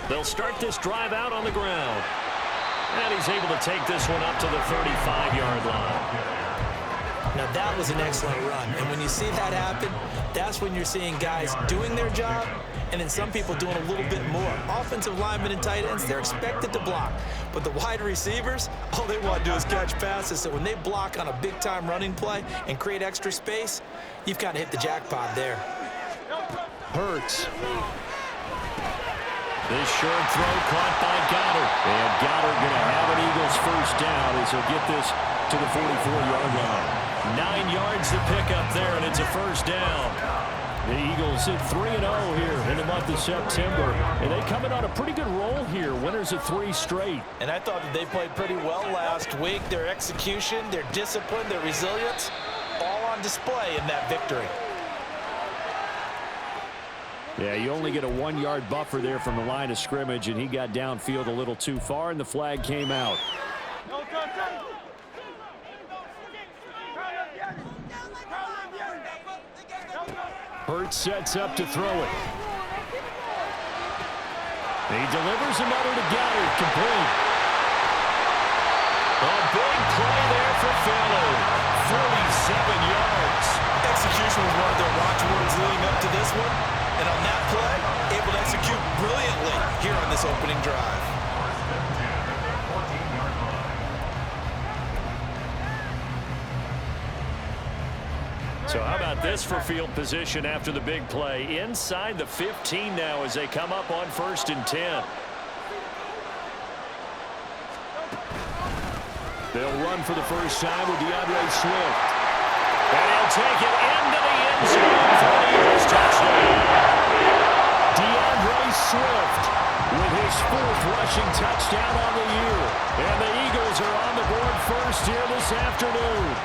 They'll start this drive out on the ground. And he's able to take this one up to the 35-yard line. Now that was an excellent run. And when you see that happen, that's when you're seeing guys doing their job and then some people doing a little bit more. Offensive linemen and tight ends, they're expected to block. But the wide receivers, all they want to do is catch passes. So when they block on a big-time running play and create extra space, you've kind of hit the jackpot there. Hurts. This short throw caught by Goddard. And Goddard going to have an Eagles first down as he'll get this to the 44-yard line. 9 yards to pick up there, and it's a first down. The Eagles hit 3-0 here in the month of September, and they come in on a pretty good roll here. Winners of 3 straight. And I thought that they played pretty well last week. Their execution, their discipline, their resilience, all on display in that victory. Yeah, you only get a 1-yard buffer there from the line of scrimmage, and he got downfield a little too far, and the flag came out. Hurts sets up to throw it. He delivers another to Goddard, complete. A big play there for Philly. 47 yards. Execution was one of their watchwords leading up to this one. And on that play, able to execute brilliantly here on this opening drive. So how about this for field position after the big play? Inside the 15 now as they come up on 1st and 10. They'll run for the first time with DeAndre Swift. And he'll take it into the end zone for the Eagles touchdown. DeAndre Swift with his 4th rushing touchdown on the year. And the Eagles are on the board first here this afternoon.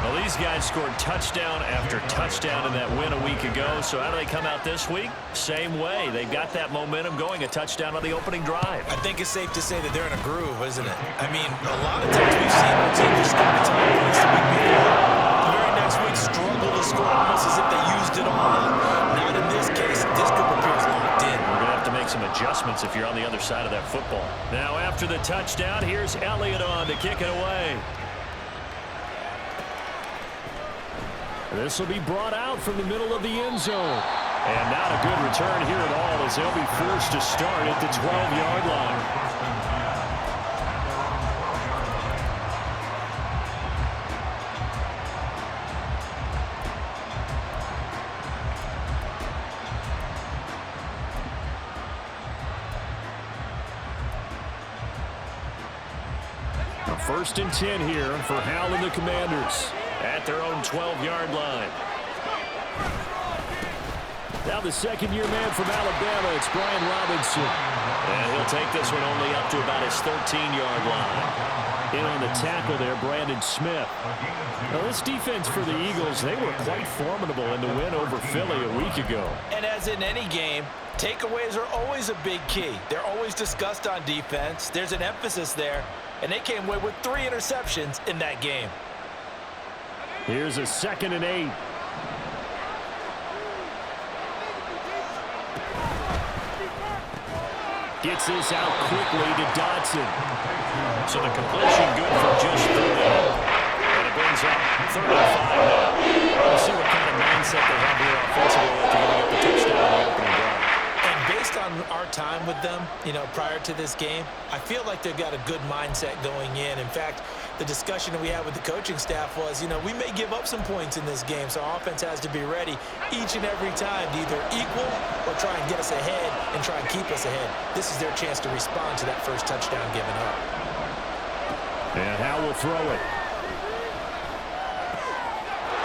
Well, these guys scored touchdown after touchdown in that win a week ago. So how do they come out this week? Same way. They've got that momentum going, a touchdown on the opening drive. I think it's safe to say that they're in a groove, isn't it? I mean, a lot of times we've seen our team just score a ton of points the week before. The very next week struggle to score almost as if they used it all up. Not in this case. This group appears locked in. We're going to have to make some adjustments if you're on the other side of that football. Now after the touchdown, here's Elliott on to kick it away. This will be brought out from the middle of the end zone. And not a good return here at all as they'll be forced to start at the 12-yard line. A 1st and 10 here for Hal and the Commanders at their own 12-yard line. Now the second-year man from Alabama, it's Brian Robinson. And he'll take this one only up to about his 13-yard line. In on the tackle there, Brandon Smith. Now this defense for the Eagles, they were quite formidable in the win over Philly a week ago. And as in any game, takeaways are always a big key. They're always discussed on defense. There's an emphasis there. And they came away with 3 interceptions in that game. Here's a 2nd and 8. Gets this out quickly to Dotson. So the completion good for just 3. And it brings up 3rd and 5 now. We'll see what kind of mindset they have here offensively after giving up the touchdown in the opening drive. And based on our time with them, prior to this game, I feel like they've got a good mindset going in. In fact, the discussion that we had with the coaching staff was, we may give up some points in this game, so our offense has to be ready each and every time to either equal or try and get us ahead and try and keep us ahead. This is their chance to respond to that first touchdown given up. And Hal will throw it.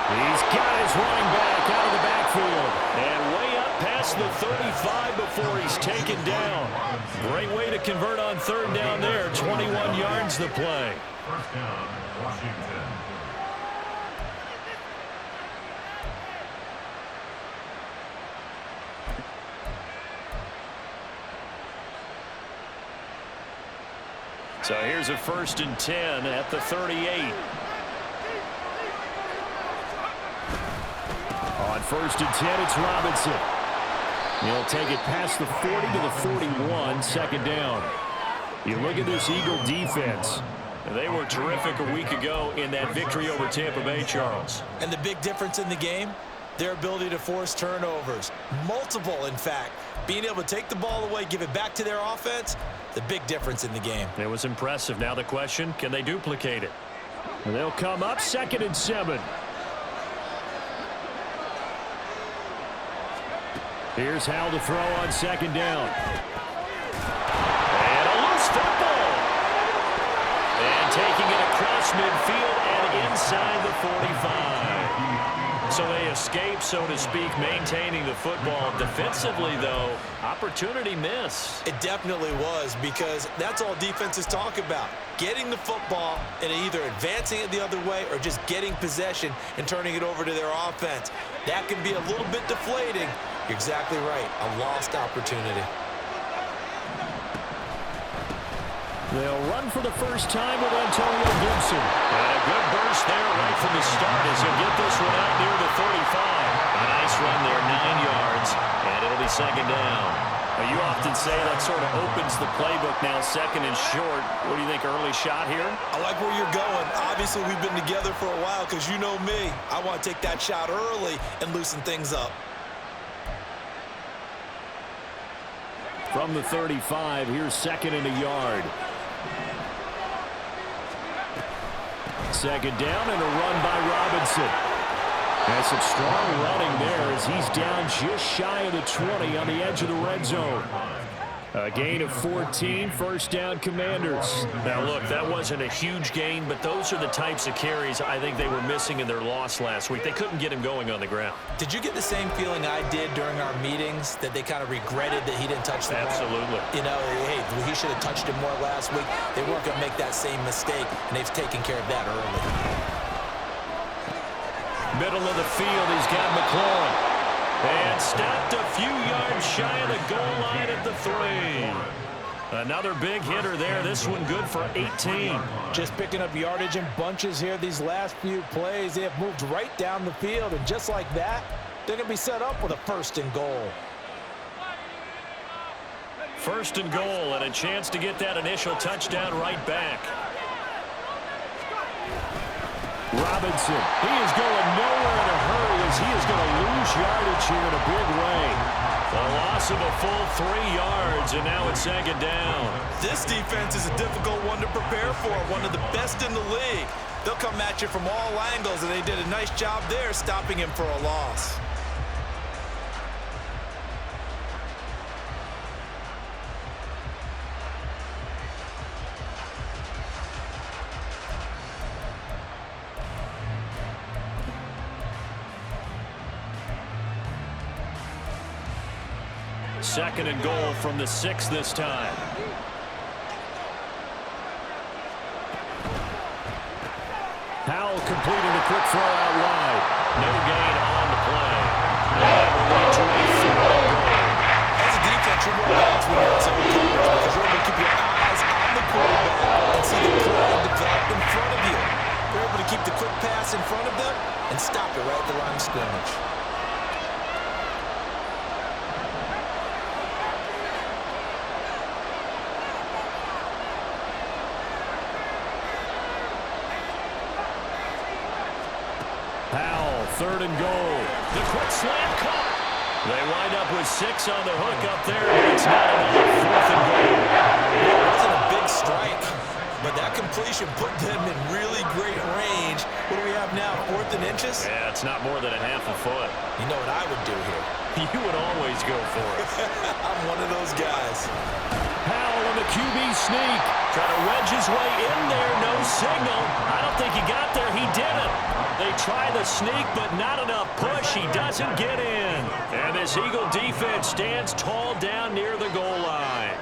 He's got his running back out of the backfield. And way up past the 35 before he's taken down. Great way to convert on 3rd down there. 21 yards the play. First down, Washington. So here's a 1st and 10 at the 38. On 1st and 10, it's Robinson. He'll take it past the 40 to the 41, second down. You look at this Eagle defense. They were terrific a week ago in that victory over Tampa Bay, Charles. And the big difference in the game, their ability to force turnovers. Multiple, in fact. Being able to take the ball away, give it back to their offense, the big difference in the game. It was impressive. Now the question, can they duplicate it? And they'll come up 2nd and 7. Here's Howell to throw on 2nd down. And a loose football. And taking it across midfield and inside the 45. So they escape, so to speak, maintaining the football. Defensively, though, opportunity miss. It definitely was, because that's all defenses talk about. Getting the football and either advancing it the other way or just getting possession and turning it over to their offense. That can be a little bit deflating. You're exactly right. A lost opportunity. They'll run for the first time with Antonio Gibson. And a good burst there right from the start as he'll get this one out near the 35. A nice run there, 9 yards, and it'll be 2nd down. Well, you often say that sort of opens the playbook now, 2nd and short. What do you think, early shot here? I like where you're going. Obviously, we've been together for a while because you know me. I want to take that shot early and loosen things up. From the 35, here's 2nd and a yard. 2nd down and a run by Robinson. That's some strong running there as he's down just shy of the 20 on the edge of the red zone. A gain of 14, 1st down Commanders. Now, look, that wasn't a huge gain, but those are the types of carries I think they were missing in their loss last week. They couldn't get him going on the ground. Did you get the same feeling I did during our meetings, that they kind of regretted that he didn't touch the ball? Absolutely. You know, hey, he should have touched it more last week. They weren't going to make that same mistake, and they've taken care of that early. Middle of the field, he's got McLaurin. And stopped a few yards shy of the goal line at the 3. Another big hitter there. This one good for 18. Just picking up yardage in bunches here these last few plays. They have moved right down the field, and just like that, they're going to be set up with a 1st and goal. 1st and goal, and a chance to get that initial touchdown right back. Robinson, he is going nowhere in a hurry as he is going to lose yardage here in a big way. The loss of a full 3 yards, and now it's 2nd down. This defense is a difficult one to prepare for, one of the best in the league. They'll come at you from all angles, and they did a nice job there stopping him for a loss. Second and goal from the 6 this time. Howell completing the quick throw out wide. No gain on the play. And we're going to a 4th and goal. As a defense, you're more balanced when you're in zone coverage because you're able to keep your eyes on the quarterback and see the play develop in front of you. You're able to keep the quick pass in front of them and stop it right at the line of scrimmage. Powell, 3rd and goal. The quick slant caught. They wind up with 6 on the hook up there, but it's not enough. 4th and goal. It wasn't a big strike, but that completion put them in really great range. What do we have now, 4th and inches? Yeah, it's not more than a half a foot. You know what I would do here? You would always go for it. I'm one of those guys. Powell on the QB sneak. Trying to wedge his way in there, no signal. I don't think he got there. He didn't. They try the sneak, but not enough push. He doesn't get in. And this Eagle defense stands tall down near the goal line.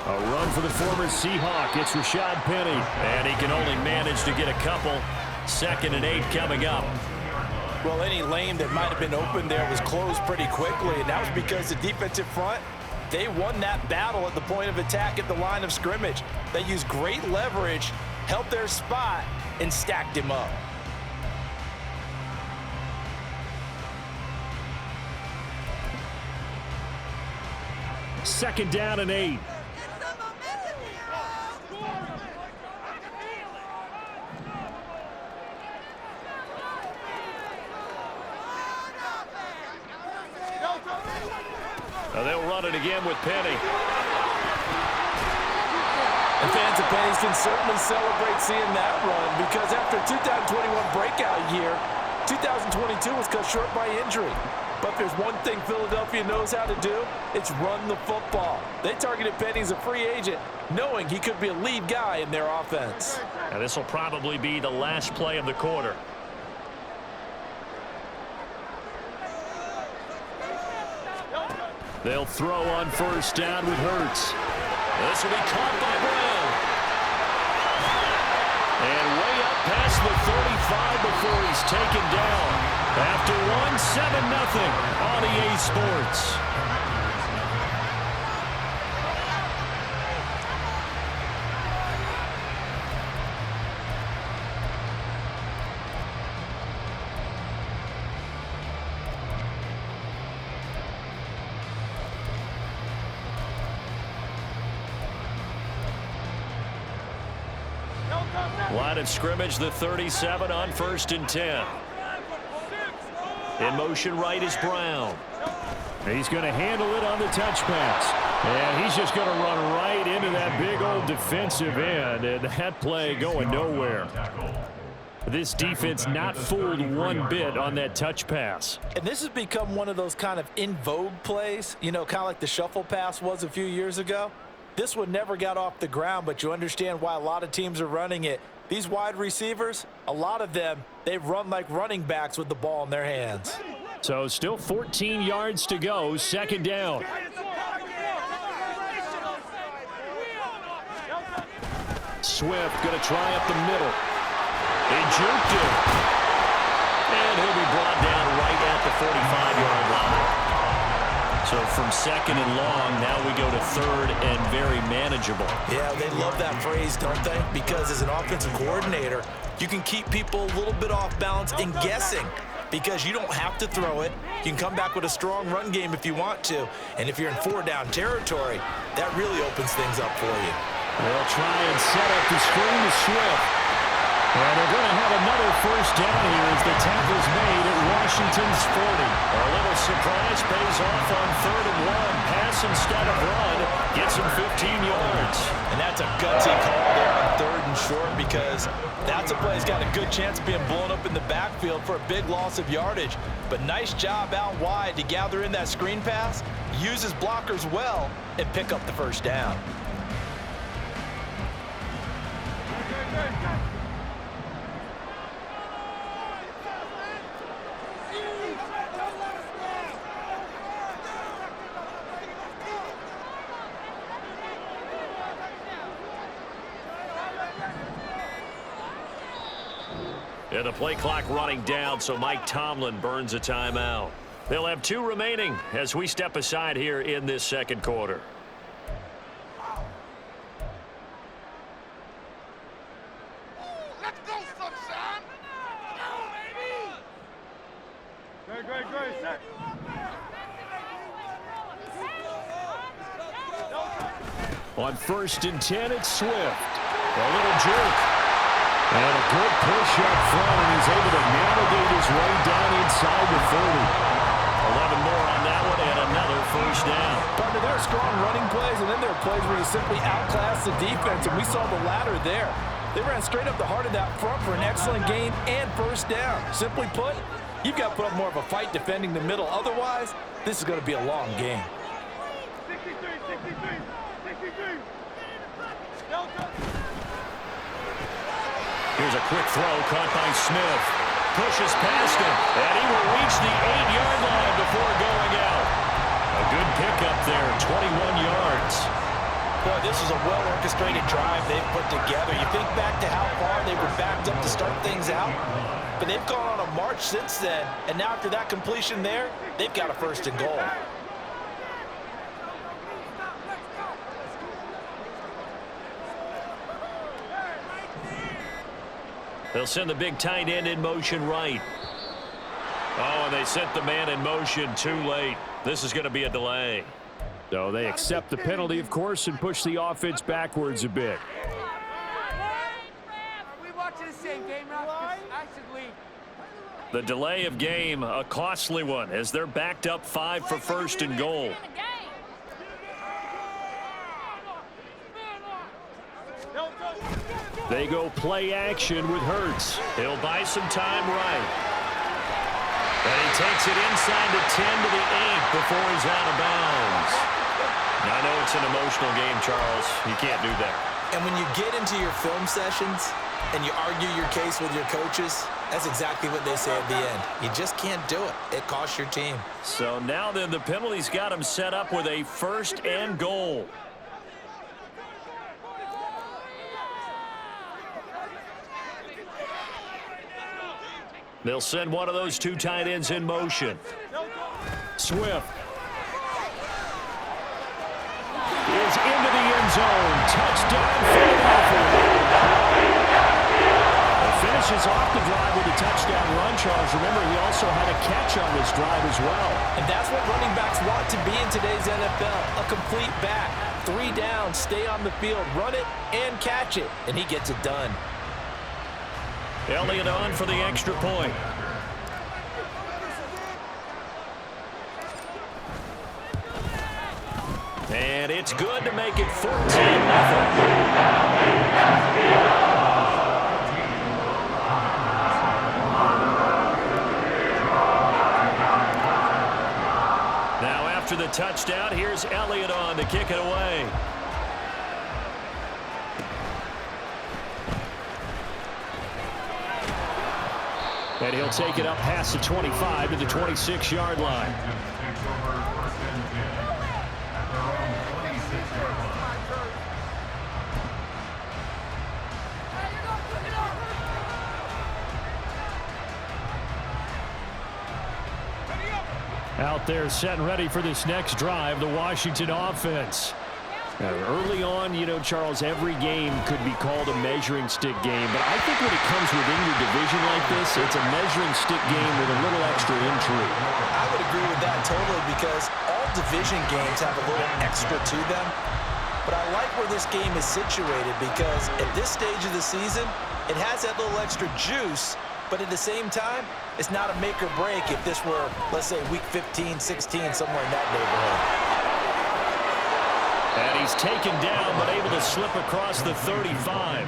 A run for the former Seahawk. It's Rashad Penny. And he can only manage to get a couple. 2nd and 8 coming up. Well, any lane that might have been open there was closed pretty quickly, and that was because the defensive front, they won that battle at the point of attack at the line of scrimmage. They used great leverage, held their spot, and stacked him up. Second down and 8. They'll run it again with Penny. And fans of Penny's can certainly celebrate seeing that run because after 2021 breakout year, 2022 was cut short by injury. But there's one thing Philadelphia knows how to do, it's run the football. They targeted Penny as a free agent, knowing he could be a lead guy in their offense. And this will probably be the last play of the quarter. They'll throw on first down with Hurts. This will be caught by Brown. And way up past the 35 before he's taken down. After 1-7-0 on EA Sports. Line of scrimmage, the 37 on 1st and 10. In motion right is Brown. He's going to handle it on the touch pass. And he's just going to run right into that big old defensive end. And that play going nowhere. This defense not fooled one bit on that touch pass. And this has become one of those kind of in vogue plays, you know, kind of like the shuffle pass was a few years ago. This one never got off the ground, but you understand why a lot of teams are running it. These wide receivers, a lot of them, they run like running backs with the ball in their hands. So still 14 yards to go, second down. Swift going to try up the middle. He juked him. And he'll be brought down right at the 45-yard line. So from second and long, now we go to third and very manageable. Yeah, they love that phrase, don't they? Because as an offensive coordinator, you can keep people a little bit off balance and guessing because you don't have to throw it. You can come back with a strong run game if you want to. And if you're in 4-down territory, that really opens things up for you. They'll try and set up the screen to Swift. And they're going to have another first down here as the tackle's made at Washington's 40. A little surprise pays off on 3rd and 1. Pass instead of run. Gets him 15 yards. And that's a gutsy call there on 3rd and short because that's a play that's got a good chance of being blown up in the backfield for a big loss of yardage. But nice job out wide to gather in that screen pass, use his blockers well, and pick up the first down. And the play clock running down, so Mike Tomlin burns a timeout. They'll have 2 remaining as we step aside here in this second quarter. Let's go, sunshine! Go, baby! Great, set. On 1st and 10, it's Swift. A little jerk. And a good push up front, and he's able to navigate his way down inside the 30. 11 more on that one, and another first down. Partner, there are strong running plays, and then there are plays where you simply outclass the defense, and we saw the latter there. They ran straight up the heart of that front for an excellent gain and first down. Simply put, you've got to put up more of a fight defending the middle. Otherwise, this is going to be a long game. 63. Here's a quick throw caught by Smith. Pushes past him, and he will reach the 8-yard line before going out. A good pickup there, 21 yards. Boy, this is a well-orchestrated drive they've put together. You think back to how far they were backed up to start things out, but they've gone on a march since then, and now after that completion there, they've got a 1st and goal. They'll send the big tight end in motion right. Oh, and they sent the man in motion too late. This is going to be a delay. So they accept the penalty, of course, and push the offense backwards a bit. We watching the same game now? I should leave. The delay of game, a costly one, as they're backed up 5 for first and goal. They go play action with Hurts. He'll buy some time right. And he takes it inside the 10 to the 8 before he's out of bounds. Now, I know it's an emotional game, Charles. You can't do that. And when you get into your film sessions and you argue your case with your coaches, that's exactly what they say at the end. You just can't do it. It costs your team. So now then, the penalty's got him set up with a first and goal. They'll send one of those two tight ends in motion. Swift is into the end zone. Touchdown, Philadelphia. Finishes off the drive with a touchdown run, Charles. Remember, he also had a catch on this drive as well. And that's what running backs want to be in today's NFL. A complete back. 3 down, stay on the field, run it, and catch it. And he gets it done. Elliott on for the extra point. And it's good to make it 14-0. After the touchdown, here's Elliott on to kick it away. And he'll take it up past the 25 to the 26-yard line. Out there set and ready for this next drive, the Washington offense. Early on, you know, Charles, every game could be called a measuring stick game. But I think when it comes within your division like this, it's a measuring stick game with a little extra intrigue. I would agree with that totally because all division games have a little extra to them. But I like where this game is situated because at this stage of the season, it has that little extra juice. But at the same time, it's not a make or break if this were, let's say, week 15, 16, somewhere in that neighborhood. And he's taken down, but able to slip across the 35.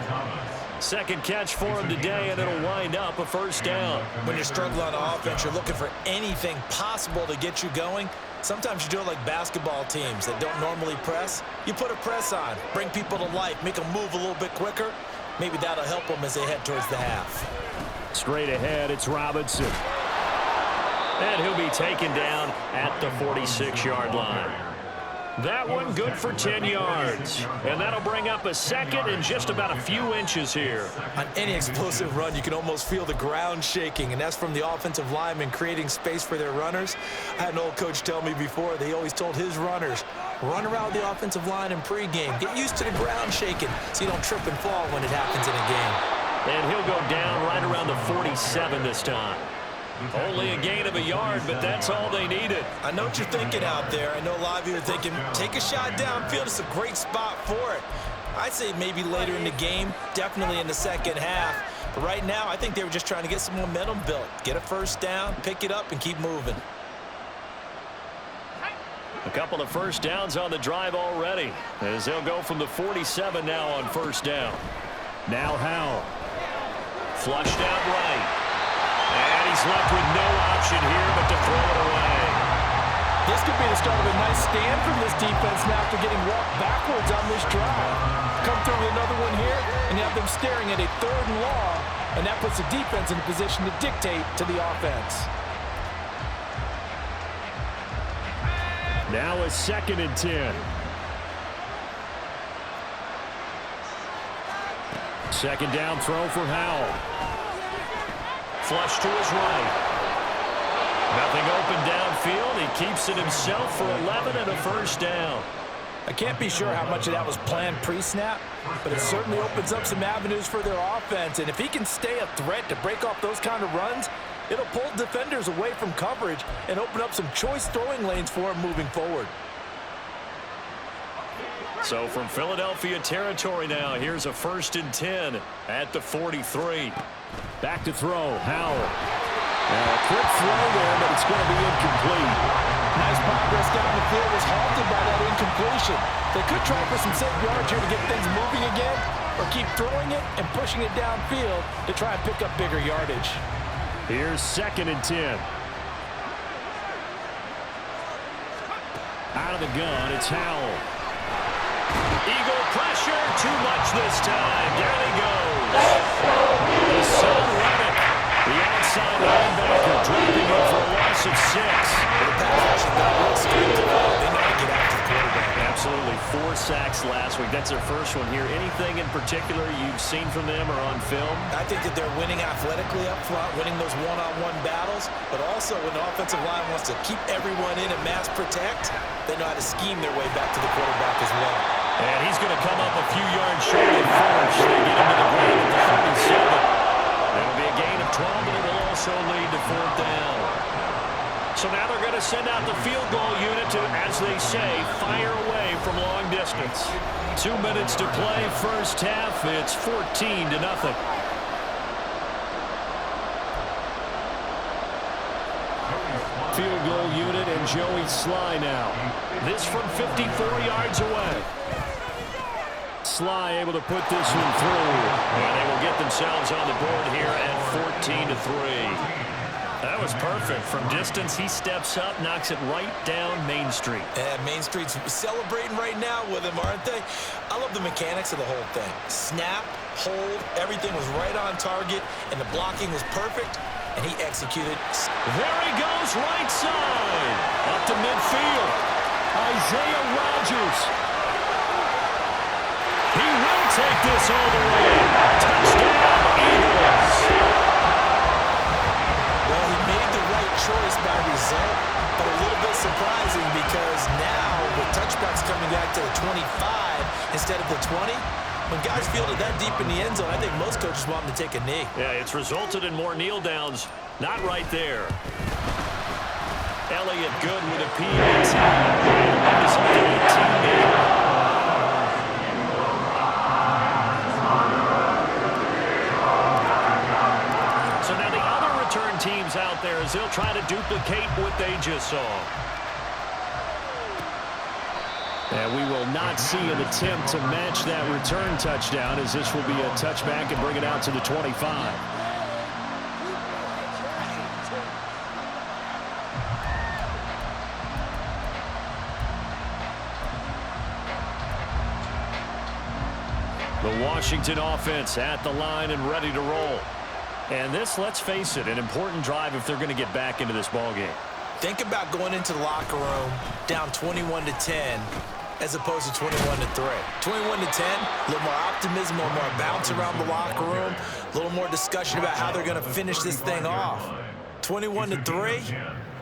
Second catch for him today, and it'll wind up a first down. When you're struggling on offense, you're looking for anything possible to get you going. Sometimes you do it like basketball teams that don't normally press. You put a press on, bring people to life, make them move a little bit quicker. Maybe that'll help them as they head towards the half. Straight ahead, it's Robinson. And he'll be taken down at the 46-yard line. That one good for 10 yards. And that'll bring up a second and just about a few inches here. On any explosive run, you can almost feel the ground shaking, and that's from the offensive linemen creating space for their runners. I had an old coach tell me before, they always told his runners, run around the offensive line in pregame. Get used to the ground shaking so you don't trip and fall when it happens in a game. And he'll go down right around the 47 this time. Only a gain of a yard, but that's all they needed. I know what you're thinking out there. I know a lot of you are thinking, take a shot downfield. It's a great spot for it. I'd say maybe later in the game, definitely in the second half. But right now, I think they were just trying to get some momentum built. Get a first down, pick it up, and keep moving. A couple of first downs on the drive already, as they'll go from the 47 now on first down. Now Howell. Flushed out right. And he's left with no option here but to throw it away. This could be the start of a nice stand from this defense now after getting walked backwards on this drive. Come through with another one here, and you have them staring at a 3rd and long, and that puts the defense in a position to dictate to the offense. Now a 2nd and 10. Second down throw for Howell. Flush to his right. Nothing open downfield. He keeps it himself for 11 and a first down. I can't be sure how much of that was planned pre-snap, but it certainly opens up some avenues for their offense. And if he can stay a threat to break off those kind of runs, it'll pull defenders away from coverage and open up some choice throwing lanes for him moving forward. So from Philadelphia territory now, here's a 1st and 10 at the 43. Back to throw, Howell. Now a quick throw there, but it's going to be incomplete. Nice progress down the field was halted by that incompletion. They could try for some safe yards here to get things moving again, or keep throwing it and pushing it downfield to try and pick up bigger yardage. Here's 2nd and 10. Out of the gun, it's Howell. Eagle pressure, too much this time. There he goes. Hassan Reddick, the outside linebacker, dropping it for a loss of 6. The pass rush has got real strength. They know how to get after the quarterback. Absolutely. 4 sacks last week. That's their first one here. Anything in particular you've seen from them or on film? I think that they're winning athletically up front, winning those one-on-one battles, but also when the offensive line wants to keep everyone in and mass protect, they know how to scheme their way back to the quarterback as well. And he's going to come up a few yards short at first. They get him to the ground at the 37. That'll be a gain of 12, but it will also lead to 4th down. So now they're going to send out the field goal unit to, as they say, fire away from long distance. 2 minutes to play, first half. It's 14-0. Field goal unit and Joey Sly now. This from 54 yards away. Sly able to put this one through. And they will get themselves on the board here at 14-3. That was perfect. From distance, he steps up, knocks it right down Main Street. And Main Street's celebrating right now with him, aren't they? I love the mechanics of the whole thing. Snap, hold, everything was right on target, and the blocking was perfect, and he executed. There he goes, right side. Up to midfield. Isaiah Rodgers. He will take this all the way. Touchdown, Eagles. Well, he made the right choice by result, but a little bit surprising because now with touchbacks coming back to the 25 instead of the 20, when guys fielded that deep in the end zone, I think most coaches want them to take a knee. Yeah, it's resulted in more kneel downs. Not right there. Elliott good with a PAT. That is up to 18 now. So now the other return teams out there as they'll try to duplicate what they just saw. And we will not see an attempt to match that return touchdown, as this will be a touchback and bring it out to the 25. The Washington offense at the line and ready to roll. And this, let's face it, an important drive if they're going to get back into this ballgame. Think about going into the locker room down 21-10 as opposed to 21-3. 21-10, a little more optimism, a little more bounce around the locker room, a little more discussion about how they're going to finish this thing off. 21-3,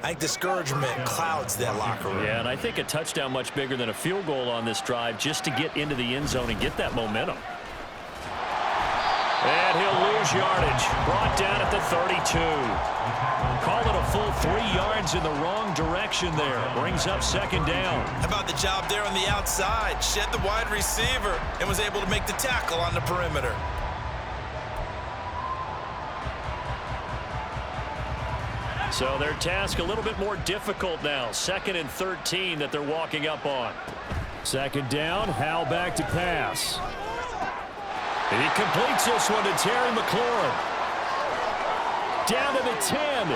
I think discouragement clouds that locker room. Yeah, and I think a touchdown much bigger than a field goal on this drive just to get into the end zone and get that momentum. And he'll lose yardage. Brought down at the 32. Call it a full 3 yards in the wrong direction there. Brings up 2nd down. How about the job there on the outside? Shed the wide receiver and was able to make the tackle on the perimeter. So their task a little bit more difficult now. 2nd and 13 that they're walking up on. 2nd down, Howell back to pass. And he completes this one to Terry McLaurin. Down to the 10.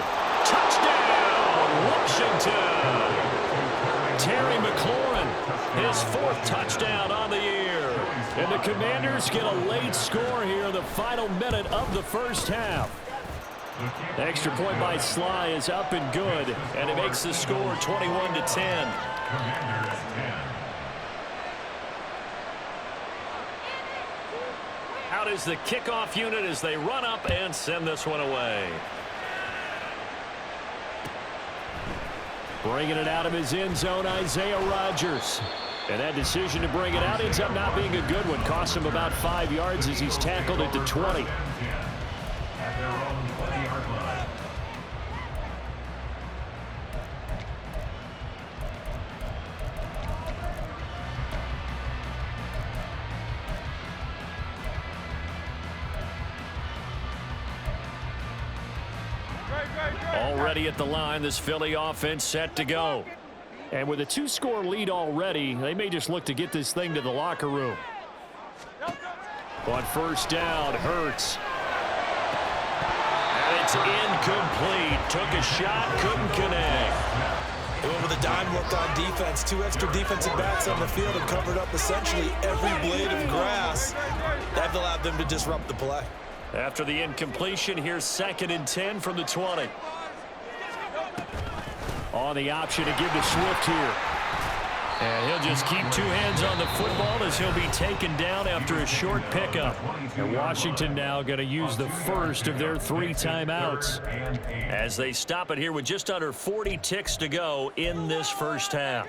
Touchdown, Washington. Terry McLaurin, his 4th touchdown on the year. And the Commanders get a late score here in the final minute of the first half. The extra point by Sly is up and good, and it makes the score 21-10. Out is the kickoff unit as they run up and send this one away. Bringing it out of his end zone, Isaiah Rodgers. And that decision to bring it out ends up not being a good one. Cost him about 5 yards as he's tackled at the 20. At their own 20-yard line. Already at the line, this Philly offense set to go. And with a 2-score lead already, they may just look to get this thing to the locker room. On first down, Hurts. And it's incomplete. Took a shot, couldn't connect. They went with a dime look on defense. 2 extra defensive backs on the field and covered up essentially every blade of grass. That allowed them to disrupt the play. After the incompletion, here's 2nd and 10 from the 20. On the option to give to Swift here. And he'll just keep 2 hands on the football as he'll be taken down after a short pickup. And Washington now going to use the first of their 3 timeouts as they stop it here with just under 40 ticks to go in this first half.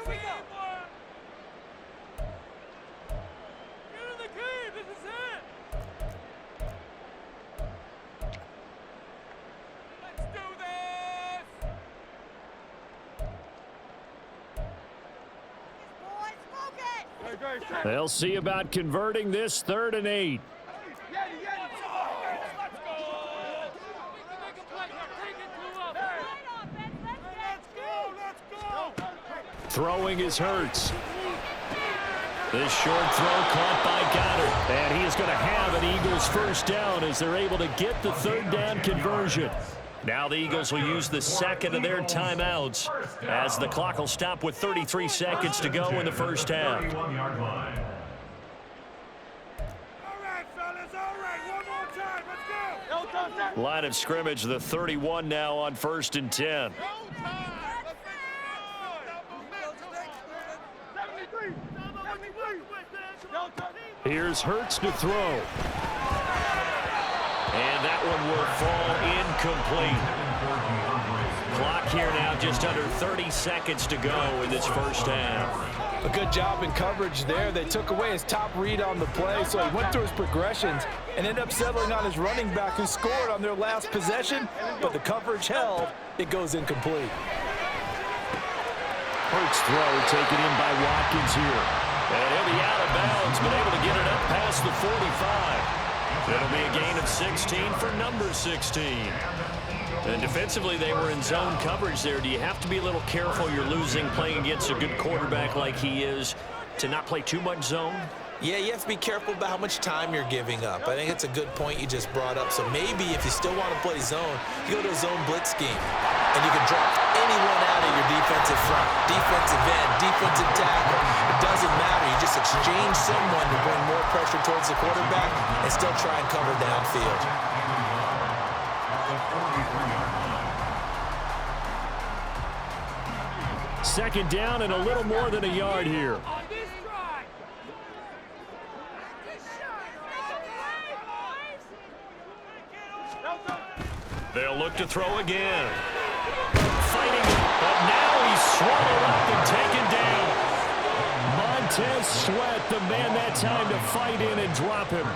They'll see about converting this 3rd and 8. Throwing is Hurts. This short throw caught by Goddard. And he is going to have an Eagles first down as they're able to get the 3rd down conversion. Now the Eagles will use the 2nd of their timeouts as the clock will stop with 33 seconds to go in the first half. 31-yard line. Line of scrimmage, the 31 now on 1st and 10. Here's Hurts to throw. And that one will fall incomplete. Clock here now, just under 30 seconds to go in this first half. A good job in coverage there. They took away his top read on the play, so he went through his progressions and ended up settling on his running back who scored on their last possession, but the coverage held. It goes incomplete. Hurts throw taken in by Watkins here. And he'll be out of bounds, but able to get it up past the 45. It'll be a gain of 16 for number 16. And defensively, they were in zone coverage there. Do you have to be a little careful? You're losing playing against a good quarterback like he is to not play too much zone? Yeah, you have to be careful about how much time you're giving up. I think it's a good point you just brought up. So maybe if you still want to play zone, you go to a zone blitz scheme. And you can drop anyone out of your defensive front, defensive end, defensive tackle. It doesn't matter. You just exchange someone to bring more pressure towards the quarterback and still try and cover downfield. Second down and a little more than a yard here. They'll look to throw again. Fighting, but now he's swallowed up and taken down. Montez Sweat, the man that time to fight in and drop him.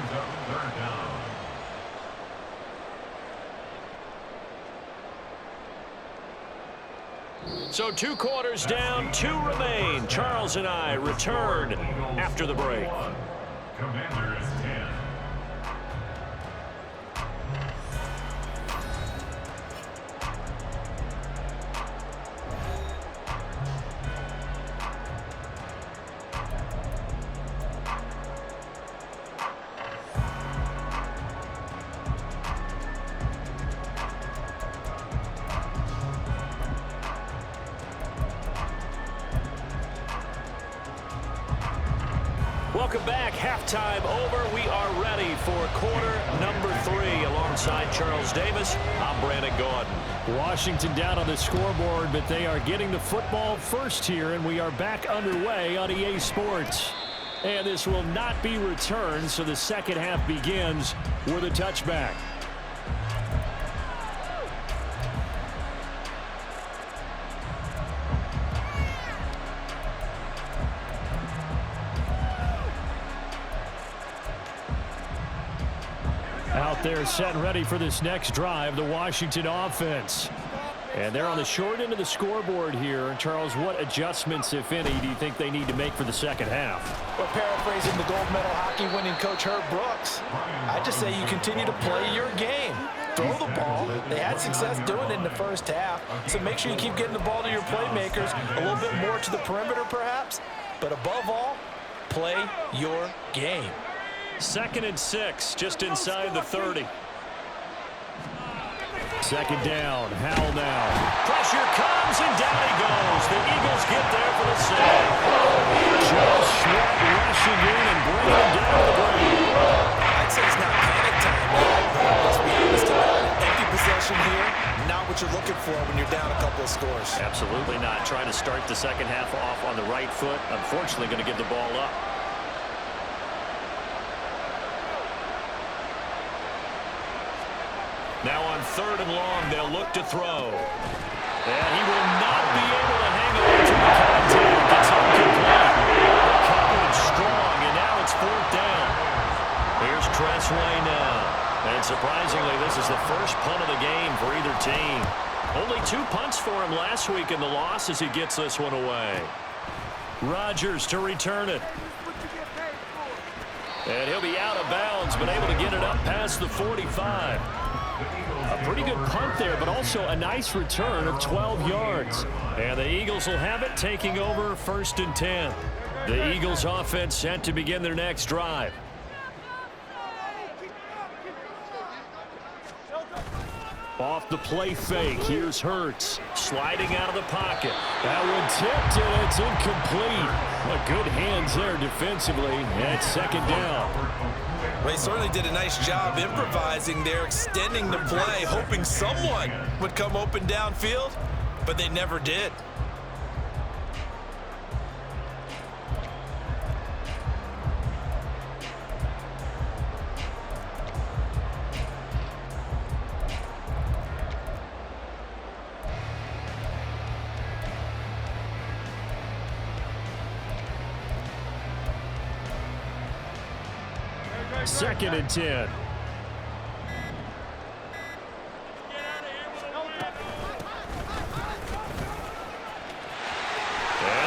So 2 quarters down, 2 remain. Charles and I return after the break. Commanders 10. Welcome back. Halftime over. We are ready for quarter number 3. Alongside Charles Davis, I'm Brandon Gaudin. Washington down on the scoreboard, but they are getting the football first here, and we are back underway on EA Sports. And this will not be returned, so the second half begins with a touchback. out there set and ready for this next drive, the Washington offense. And they're on the short end of the scoreboard here. Charles, what adjustments, if any, do you think they need to make for the second half? Well, paraphrasing the gold medal hockey winning coach Herb Brooks, I just say you continue to play your game. Throw the ball. They had success doing it in the first half, so make sure you keep getting the ball to your playmakers, a little bit more to the perimeter perhaps, but above all, play your game. 2nd and 6, just inside the 30. Second down, Howell now. Pressure comes, and down he goes. The Eagles get there for the save. Joe Sweat rushing in and bringing him down to the ground. I'd say it's not panic time, man. Let's be honest about it. Empty possession here, not what you're looking for when you're down a couple of scores. Absolutely not. Trying to start the second half off on the right foot. Unfortunately, going to give the ball up. Now on 3rd and long, they'll look to throw. And he will not be able to hang on to the contact. It's incomplete. The coverage strong, and now it's 4th down. Here's Tressway now. And surprisingly, this is the first punt of the game for either team. Only 2 punts for him last week in the loss as he gets this one away. Rodgers to return it. And he'll be out of bounds, but able to get it up past the 45. A pretty good punt there, but also a nice return of 12 yards. And the Eagles will have it, taking over 1st and 10. The Eagles offense set to begin their next drive. Off the play fake, here's Hurts. Sliding out of the pocket. That one tipped, and it's incomplete. But good hands there defensively, and 2nd down. Well, he certainly did a nice job improvising there, extending the play, hoping someone would come open downfield, but they never did. Second and 10. And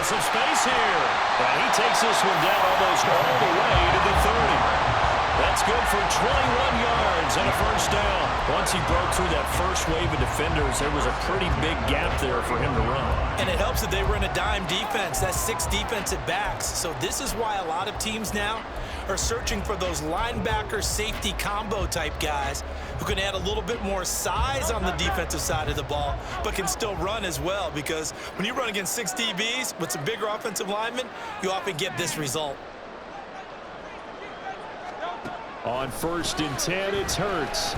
some space here. And he takes this one down almost all the way to the 30. That's good for 21 yards and a 1st down. Once he broke through that first wave of defenders, there was a pretty big gap there for him to run. And it helps that they were in a dime defense. That's 6 defensive backs. So this is why a lot of teams now are searching for those linebacker safety combo type guys who can add a little bit more size on the defensive side of the ball, but can still run as well, because when you run against 6 DBs with some bigger offensive linemen, you often get this result. On 1st and 10, it's Hurts.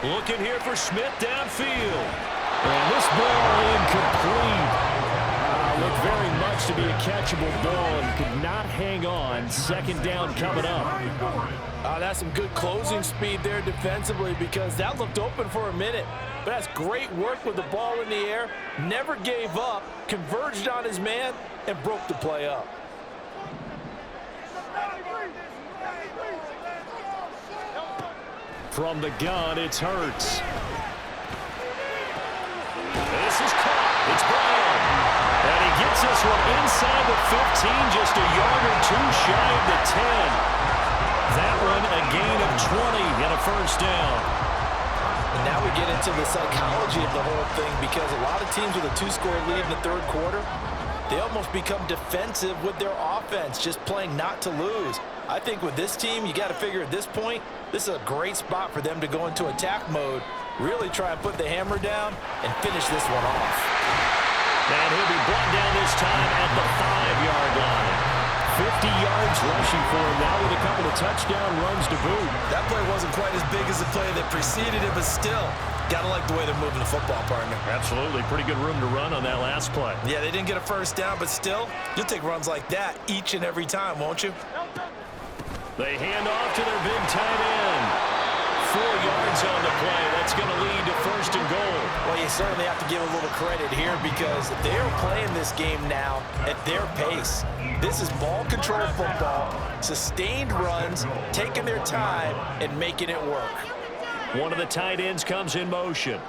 Looking here for Smith downfield. And this ball incomplete. Looked very much to be a catchable ball and could not hang on. 2nd down coming up. That's some good closing speed there defensively, because that looked open for a minute. But that's great work with the ball in the air. Never gave up, converged on his man, and broke the play up. From the gun, it's Hurts. This is caught. It's Brown. And he gets this one inside the 15, just a yard or 2 shy of the 10. That one a gain of 20 and a 1st down. And now we get into the psychology of the whole thing, because a lot of teams with a 2-score lead in the 3rd quarter, they almost become defensive with their offense, just playing not to lose. I think with this team, you got to figure at this point, this is a great spot for them to go into attack mode, really try and put the hammer down and finish this one off. And he'll be brought down this time at the 5-yard line. 50 yards rushing for him now with a couple of touchdown runs to boot. That play wasn't quite as big as the play that preceded it, but still, got to like the way they're moving the football, partner. Absolutely. Pretty good room to run on that last play. Yeah, they didn't get a 1st down, but still, you'll take runs like that each and every time, won't you? They hand off to their big tight end. 4 yards on the play. That's going to lead to 1st and goal. Well, you certainly have to give a little credit here because they're playing this game now at their pace. This is ball control football, sustained runs, taking their time and making it work. One of the tight ends comes in motion.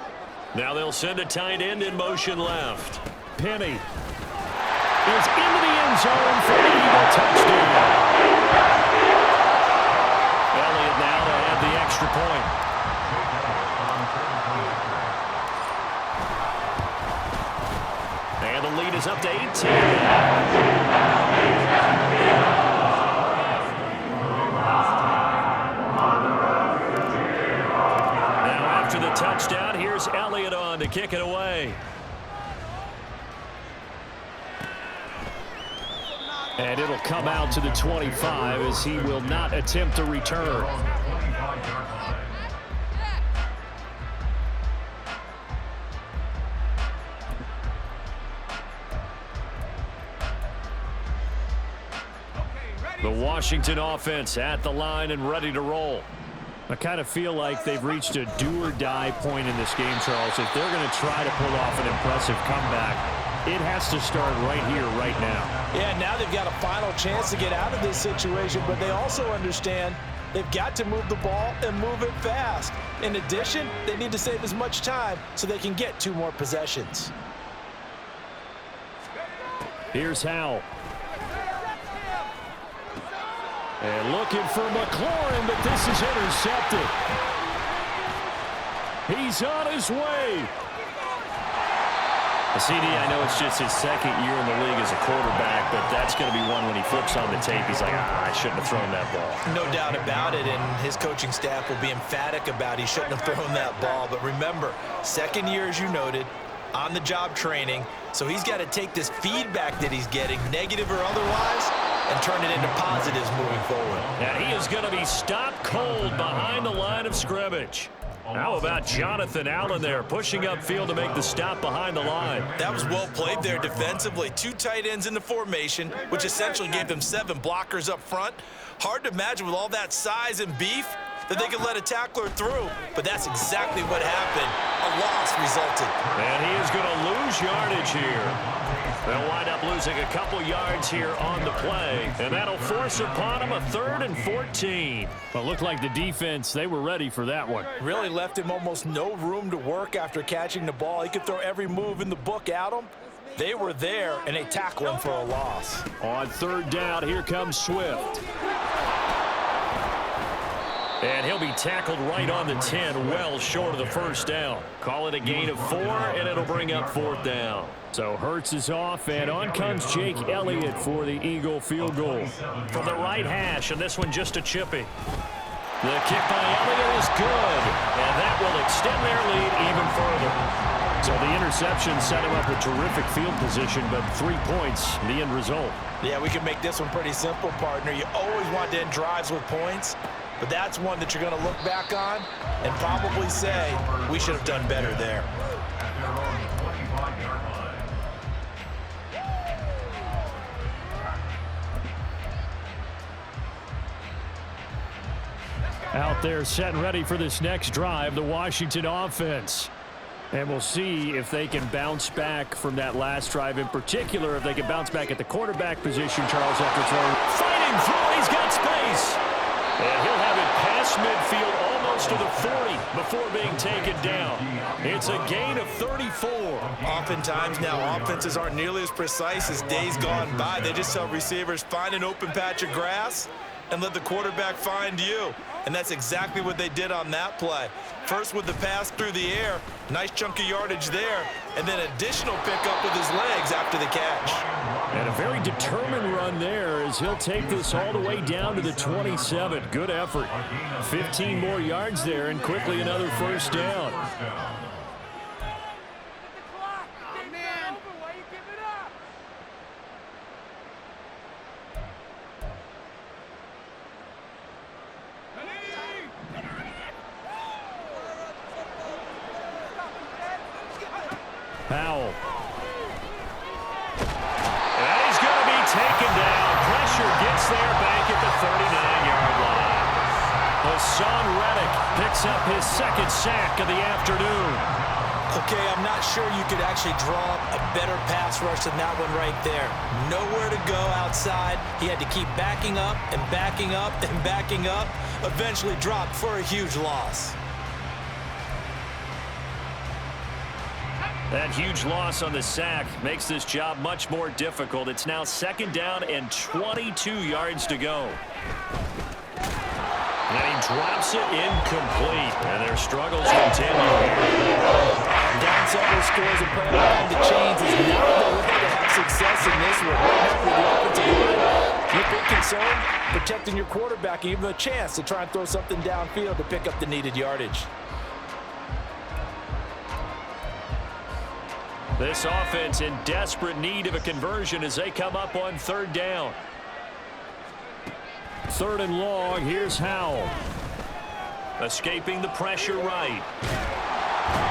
Now they'll send a tight end in motion left. Penny is into the end zone for the Eagle touchdown. Elliott now to add the extra point. And the lead is up to 18. After the touchdown, here's Elliott on to kick it away. And it'll come out to the 25 as he will not attempt to return. The Washington offense at the line and ready to roll. I kind of feel like they've reached a do-or-die point in this game, Charles. If they're going to try to pull off an impressive comeback, it has to start right here, right now. Yeah, now they've got a final chance to get out of this situation, but they also understand they've got to move the ball and move it fast. In addition, they need to save as much time so they can get 2 more possessions. Here's Howell. And looking for McLaurin, but this is intercepted. He's on his way. CD, I know it's just his 2nd year in the league as a quarterback, but that's going to be one when he flips on the tape. He's like, I shouldn't have thrown that ball. No doubt about it, and his coaching staff will be emphatic about he shouldn't have thrown that ball. But remember, 2nd year, as you noted, on-the-job training, so he's got to take this feedback that he's getting, negative or otherwise, and turn it into positives moving forward. And he is going to be stopped cold behind the line of scrimmage. How about Jonathan Allen there, pushing upfield to make the stop behind the line? That was well played there defensively. 2 tight ends in the formation, which essentially gave them 7 blockers up front. Hard to imagine with all that size and beef that they could let a tackler through, but that's exactly what happened. A loss resulted. And he is going to lose yardage here. They'll wind up losing a couple yards here on the play, and that'll force upon him a 3rd and 14. Well, it looked like the defense, they were ready for that one. Really left him almost no room to work after catching the ball. He could throw every move in the book at him. They were there, and they tackle him for a loss. On 3rd down, here comes Swift. And he'll be tackled right on the 10, well short of the 1st down. Call it a gain of 4, and it'll bring up 4th down. So Hurts is off, and on comes Jake Elliott for the Eagle field goal. From the right hash, and this one just a chippy. The kick by Elliott is good, and that will extend their lead even further. So the interception set him up a terrific field position, but 3 points, the end result. Yeah, we can make this one pretty simple, partner. You always want to end drives with points, but that's one that you're going to look back on and probably say, we should have done better there. Out there set and ready for this next drive, the Washington offense. And we'll see if they can bounce back from that last drive, in particular, if they can bounce back at the quarterback position, Charles, after throwing. Fighting through, he's got space. And he'll have it past midfield almost to the 40 before being taken down. It's a gain of 34. Oftentimes now offenses aren't nearly as precise as days gone by. They just tell receivers, find an open patch of grass and let the quarterback find you. And that's exactly what they did on that play. First with the pass through the air, nice chunk of yardage there, and then additional pickup with his legs after the catch. And a very determined run there as he'll take this all the way down to the 27. Good effort. 15 more yards there, and quickly another 1st down. Powell. And he's going to be taken down. Pressure gets there back at the 39-yard line. Hassan Reddick picks up his second sack of the afternoon. Okay, I'm not sure you could actually draw up a better pass rush than that one right there. Nowhere to go outside. He had to keep backing up and backing up and backing up. Eventually dropped for a huge loss. That huge loss on the sack makes this job much more difficult. It's now 2nd down and 22 yards to go. And he drops it incomplete. And their struggles continue here. Down several scores and playing around the chains is not the way to have success in this one. Right now for the offensive line, you're big concerned protecting your quarterback and even a chance to try and throw something downfield to pick up the needed yardage. This offense in desperate need of a conversion as they come up on 3rd down. 3rd and long, here's Howell. Escaping the pressure right.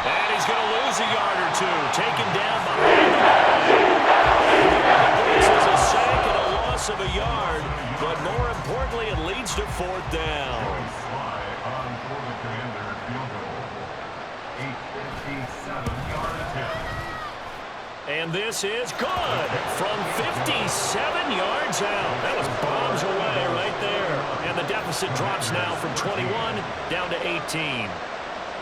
And he's going to lose a yard or two. Taken down behind the line. This is a sack and a loss of a yard, but more importantly, it leads to 4th down. On for the Commanders field goal. 8:57-yard attempt. And this is good from 57 yards out. That was bombs away right there. And the deficit drops now from 21 down to 18.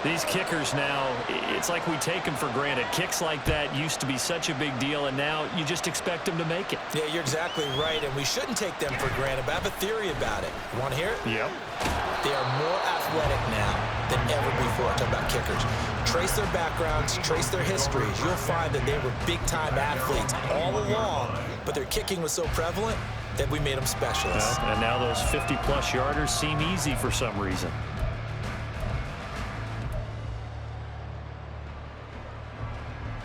These kickers now, it's like we take them for granted. Kicks like that used to be such a big deal, and now you just expect them to make it. Yeah, you're exactly right, and we shouldn't take them for granted, but I have a theory about it. You want to hear it? Yep. They are more athletic now than ever before. Talking about kickers. Trace their backgrounds, trace their histories. You'll find that they were big-time athletes all along, but their kicking was so prevalent that we made them specialists. And now those 50-plus yarders seem easy for some reason.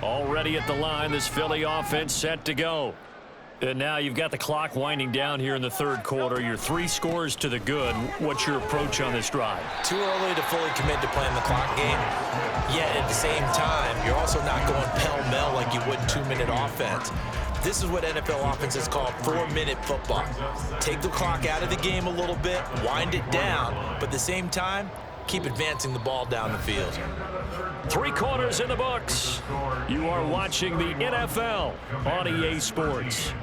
Already at the line, this Philly offense set to go. And now you've got the clock winding down here in the 3rd quarter. You're 3 scores to the good. What's your approach on this drive? Too early to fully commit to playing the clock game. Yet at the same time, you're also not going pell-mell like you would in 2-minute offense. This is what NFL offenses call 4-minute football. Take the clock out of the game a little bit, wind it down, but at the same time, keep advancing the ball down the field. 3 quarters in the books. You are watching the NFL on EA Sports.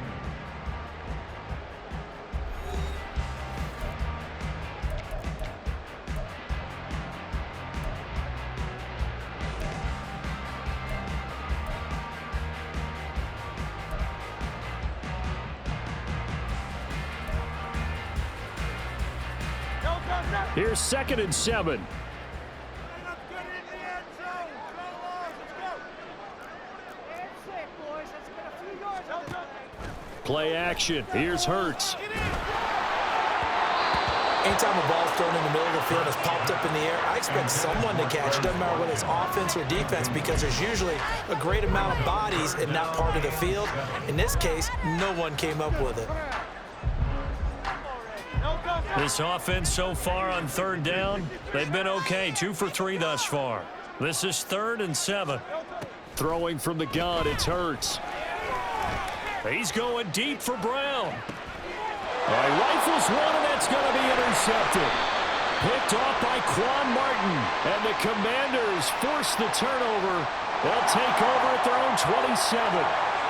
Here's 2nd and 7. Play action. Here's Hurts. Anytime a ball's thrown in the middle of the field and it's popped up in the air, I expect someone to catch it. Doesn't matter whether it's offense or defense, because there's usually a great amount of bodies in that part of the field. In this case, no one came up with it. This offense so far on 3rd down, they've been okay. 2 for 3 thus far. This is 3rd and 7. Throwing from the gun, it's Hurts. He's going deep for Brown. Rifles one, and that's going to be intercepted. Picked off by Quan Martin, and the Commanders force the turnover. They'll take over at their own 27.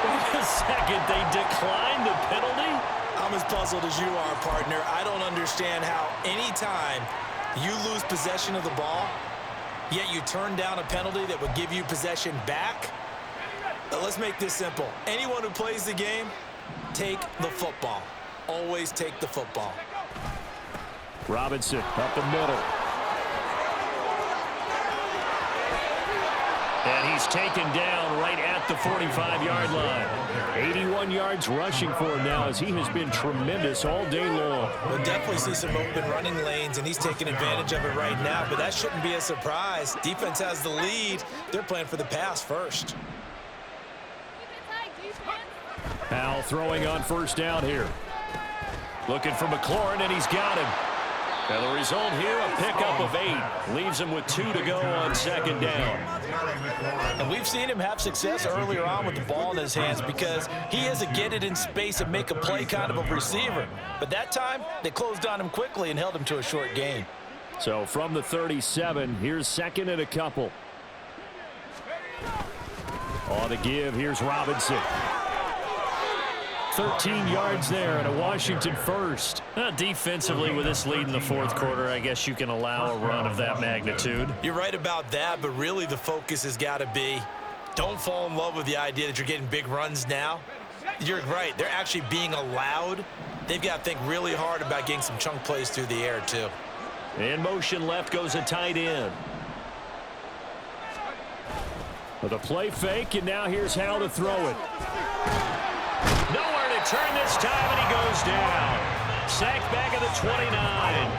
Wait a second, they declined the penalty? I'm as puzzled as you are, partner. I don't understand how any time you lose possession of the ball, yet you turn down a penalty that would give you possession back. But let's make this simple. Anyone who plays the game, take the football. Always take the football. Robinson up the middle. And he's taken down right at the 45-yard line. 81 yards rushing for him now, as he has been tremendous all day long. We'll definitely see some open running lanes, and he's taking advantage of it right now, but that shouldn't be a surprise. Defense has the lead. They're playing for the pass first. Howell throwing on 1st down here. Looking for McLaurin, and he's got him. And the result here, a pickup of 8. Leaves him with 2 to go on 2nd down. And we've seen him have success earlier on with the ball in his hands because he is a get it in space and make a play kind of a receiver. But that time, they closed on him quickly and held him to a short gain. So from the 37, here's second and a couple. On the give, here's Robinson. 13 yards there and a Washington first. Defensively, with this lead in the fourth quarter, I guess you can allow a run of that magnitude. You're right about that, but really the focus has got to be don't fall in love with the idea that you're getting big runs now. You're right. They're actually being allowed. They've got to think really hard about getting some chunk plays through the air, too. In motion left goes a tight end. With a play fake, and now here's how to throw it. Nowhere to turn this time, and he goes down. Sacked back at the 29.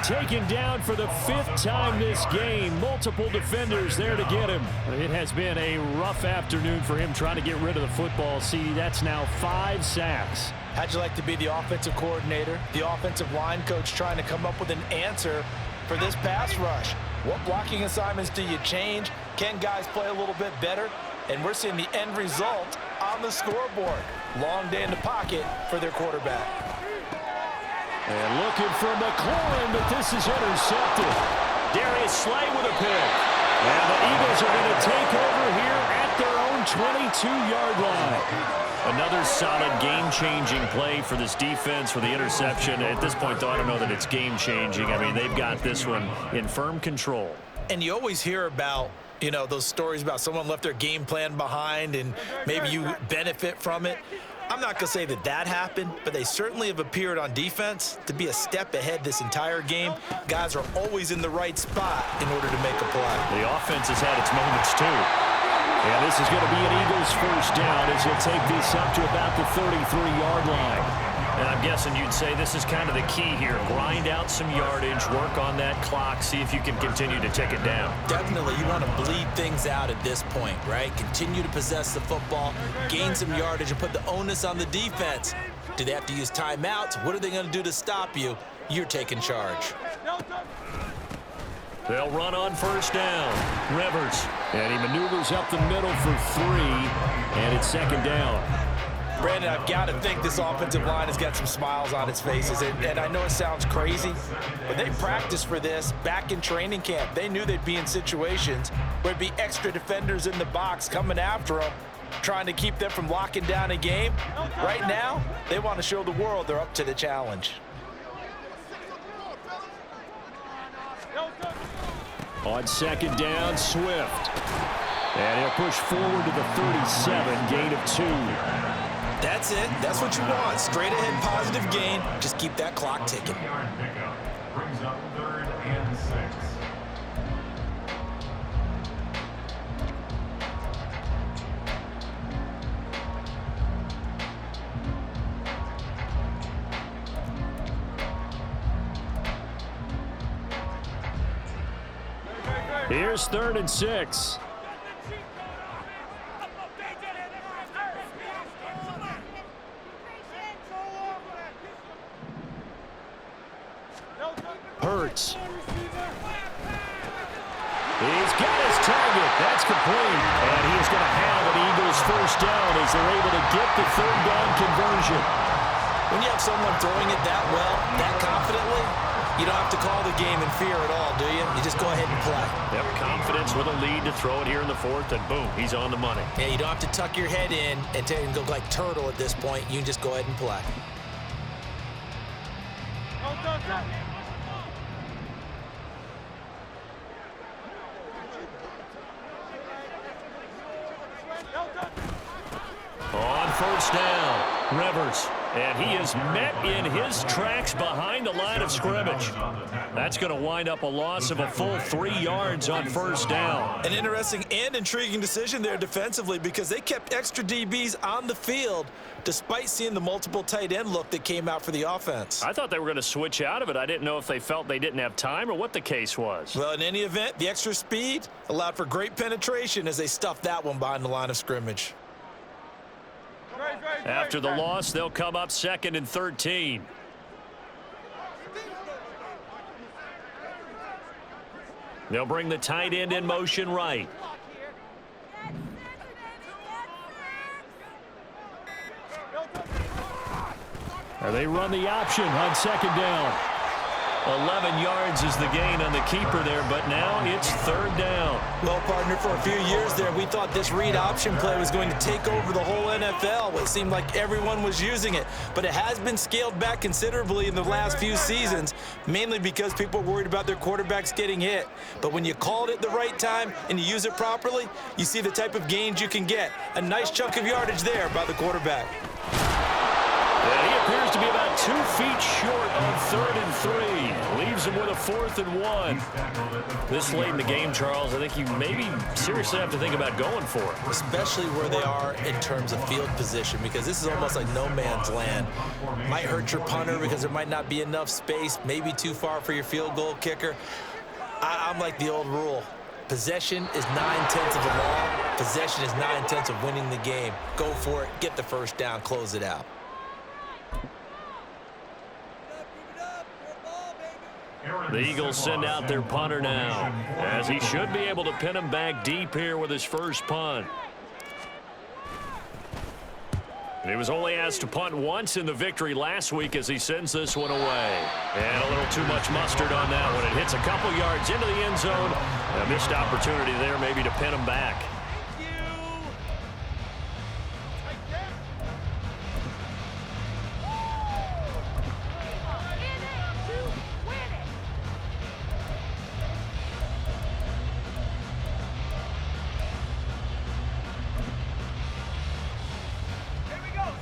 Taken down for the 5th time this game. Multiple defenders there to get him. It has been a rough afternoon for him trying to get rid of the football. See, that's now 5 sacks. How'd you like to be the offensive coordinator, the offensive line coach trying to come up with an answer for this pass rush? What blocking assignments do you change? Can guys play a little bit better? And we're seeing the end result on the scoreboard. Long day in the pocket for their quarterback. And looking for McLaurin, but this is intercepted. Darius Slay with a pick. And the Eagles are going to take over here at their own 22-yard line. Another solid game-changing play for this defense for the interception. At this point, though, I don't know that it's game-changing. I mean, they've got this one in firm control. And you always hear about, you know, those stories about someone left their game plan behind and maybe you benefit from it. I'm not going to say that that happened, but they certainly have appeared on defense to be a step ahead this entire game. Guys are always in the right spot in order to make a play. The offense has had its moments, too. And this is going to be an Eagles first down as he'll take this up to about the 33-yard line. And I'm guessing you'd say this is kind of the key here. Grind out some yardage, work on that clock, see if you can continue to tick it down. Definitely, you want to bleed things out at this point, right? Continue to possess the football, gain some yardage, and put the onus on the defense. Do they have to use timeouts? What are they going to do to stop you? You're taking charge. They'll run on first down. Rivers. And he maneuvers up the middle for 3, and it's second down. Brandon, I've got to think this offensive line has got some smiles on its faces. And I know it sounds crazy, but they practiced for this back in training camp. They knew they'd be in situations where there'd be extra defenders in the box coming after them, trying to keep them from locking down a game. Right now, they want to show the world they're up to the challenge. On second down, Swift. And he'll push forward to the 37, gain of 2. That's it. That's what you want. Straight ahead positive gain. Just keep that clock ticking. Yard pickup brings up 3rd and 6. Here's 3rd and 6. Hurts. He's got his target. That's complete. And he is going to have an Eagles first down as they're able to get the 3rd down conversion. When you have someone throwing it that well, that confidently, you don't have to call the game in fear at all, do you? You just go ahead and play. Yep, confidence with a lead to throw it here in the 4th, and boom, he's on the money. Yeah, you don't have to tuck your head in and go like turtle at this point. You can just go ahead and play. On first down, Rivers. And he is met in his tracks behind the line of scrimmage. That's going to wind up a loss of a full 3 yards on first down. An interesting and intriguing decision there defensively because they kept extra DBs on the field despite seeing the multiple tight end look that came out for the offense. I thought they were going to switch out of it. I didn't know if they felt they didn't have time or what the case was. Well, in any event, the extra speed allowed for great penetration as they stuffed that one behind the line of scrimmage. After the loss, they'll come up 2nd and 13. They'll bring the tight end in motion right. Or they run the option on 2nd down. 11 yards is the gain on the keeper there, but now it's third down. Well, partner, for a few years there, we thought this read option play was going to take over the whole NFL. It seemed like everyone was using it, but it has been scaled back considerably in the last few seasons, mainly because people are worried about their quarterbacks getting hit. But when you call it at the right time and you use it properly, you see the type of gains you can get. A nice chunk of yardage there by the quarterback. And he appears to be about 2 feet short on 3rd and 3. Leaves him with a 4th and 1. This late in the game, Charles, I think you maybe seriously have to think about going for it. Especially where they are in terms of field position, because this is almost like no man's land. Might hurt your punter because there might not be enough space, maybe too far for your field goal kicker. I'm like the old rule. Possession is 9/10 of the law. Possession is 9/10 of winning the game. Go for it, get the first down, close it out. The Eagles send out their punter now, as he should be able to pin him back deep here with his first punt. And he was only asked to punt once in the victory last week as he sends this one away. And a little too much mustard on that one. It hits a couple yards into the end zone. A missed opportunity there maybe to pin him back.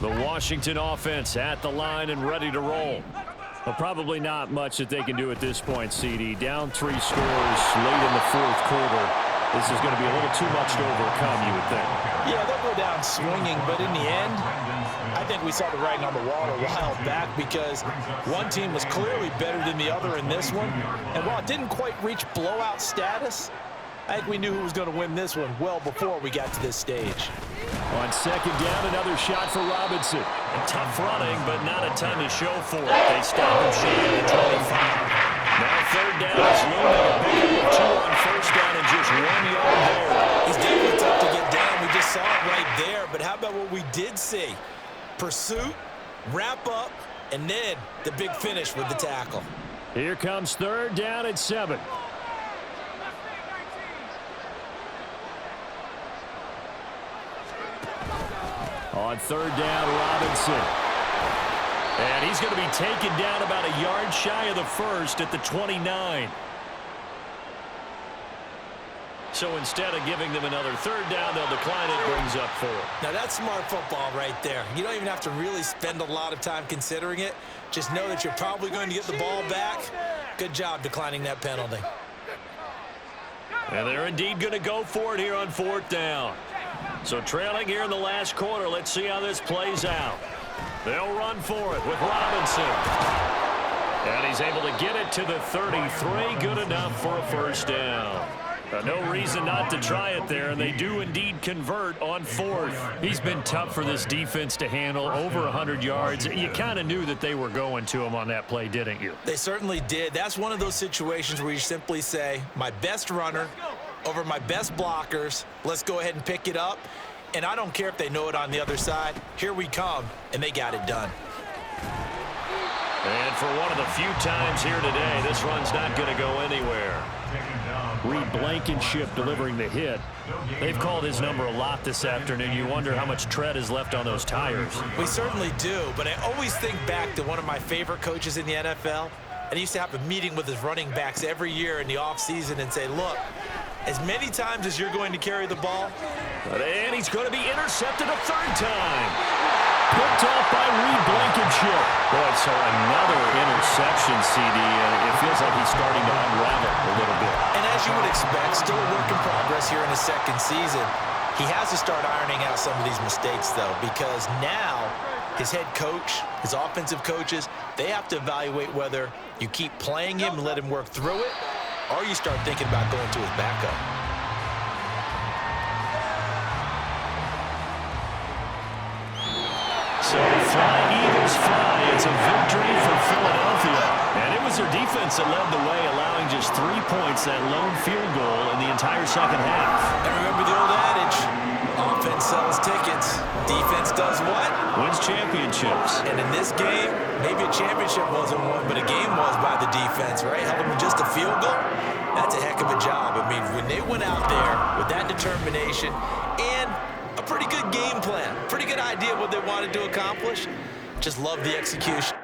The Washington offense at the line and ready to roll. Well, probably not much that they can do at this point, CD. Down 3 scores late in the 4th quarter. This is going to be a little too much to overcome, you would think. Yeah, they'll go down swinging, but in the end, I think we saw the writing on the wall a while back because one team was clearly better than the other in this one. And while it didn't quite reach blowout status, I think we knew who was going to win this one well before we got to this stage. On 2nd down, another shot for Robinson. And tough running, but not a ton to show for it. They stop him short at the 25. Now 3rd down is looming. A big 2 on 1st down and just 1 yard there. He's definitely tough to get down. We just saw it right there. But how about what we did see? Pursuit, wrap up, and then the big finish with the tackle. Here comes 3rd down at 7. On 3rd down, Robinson. And he's going to be taken down about a yard shy of the first at the 29. So instead of giving them another 3rd down, they'll decline it, brings up 4. Now that's smart football right there. You don't even have to really spend a lot of time considering it. Just know that you're probably going to get the ball back. Good job declining that penalty. And they're indeed going to go for it here on 4th down. So trailing here in the last quarter, let's see how this plays out. They'll run for it with Robinson. And he's able to get it to the 33. Good enough for a first down. No reason not to try it there, and they do indeed convert on 4th. He's been tough for this defense to handle, over 100 yards. You kind of knew that they were going to him on that play, didn't you? They certainly did. That's one of those situations where you simply say, my best runner over my best blockers, let's go ahead and pick it up. And I don't care if they know it on the other side. Here we come, and they got it done. And for one of the few times here today, this run's not going to go anywhere. Reed Blankenship delivering the hit. They've called his number a lot this afternoon. You wonder how much tread is left on those tires. We certainly do, but I always think back to one of my favorite coaches in the NFL. And he used to have a meeting with his running backs every year in the offseason and say, look, as many times as you're going to carry the ball. And he's going to be intercepted a 3rd time. Picked off by Reed Blankenship. Boy, so another interception, CD, and it feels like he's starting to unravel a little bit. And as you would expect, still a work in progress here in his 2nd season. He has to start ironing out some of these mistakes, though, because now his head coach, his offensive coaches, they have to evaluate whether you keep playing him and let him work through it, or you start thinking about going to his backup. So fly, Eagles fly. It's a victory for Philadelphia. And it was their defense that led the way, allowing just 3 points, that lone field goal in the entire 2nd half. And remember the old adage, Offense sells tickets. Defense does what? Wins championships. And in this game, maybe a championship wasn't won, but a game was by the defense, right? Held them just a field goal. That's a heck of a job. I mean, when they went out there with that determination and a pretty good game plan, pretty good idea what they wanted to accomplish, just love the execution.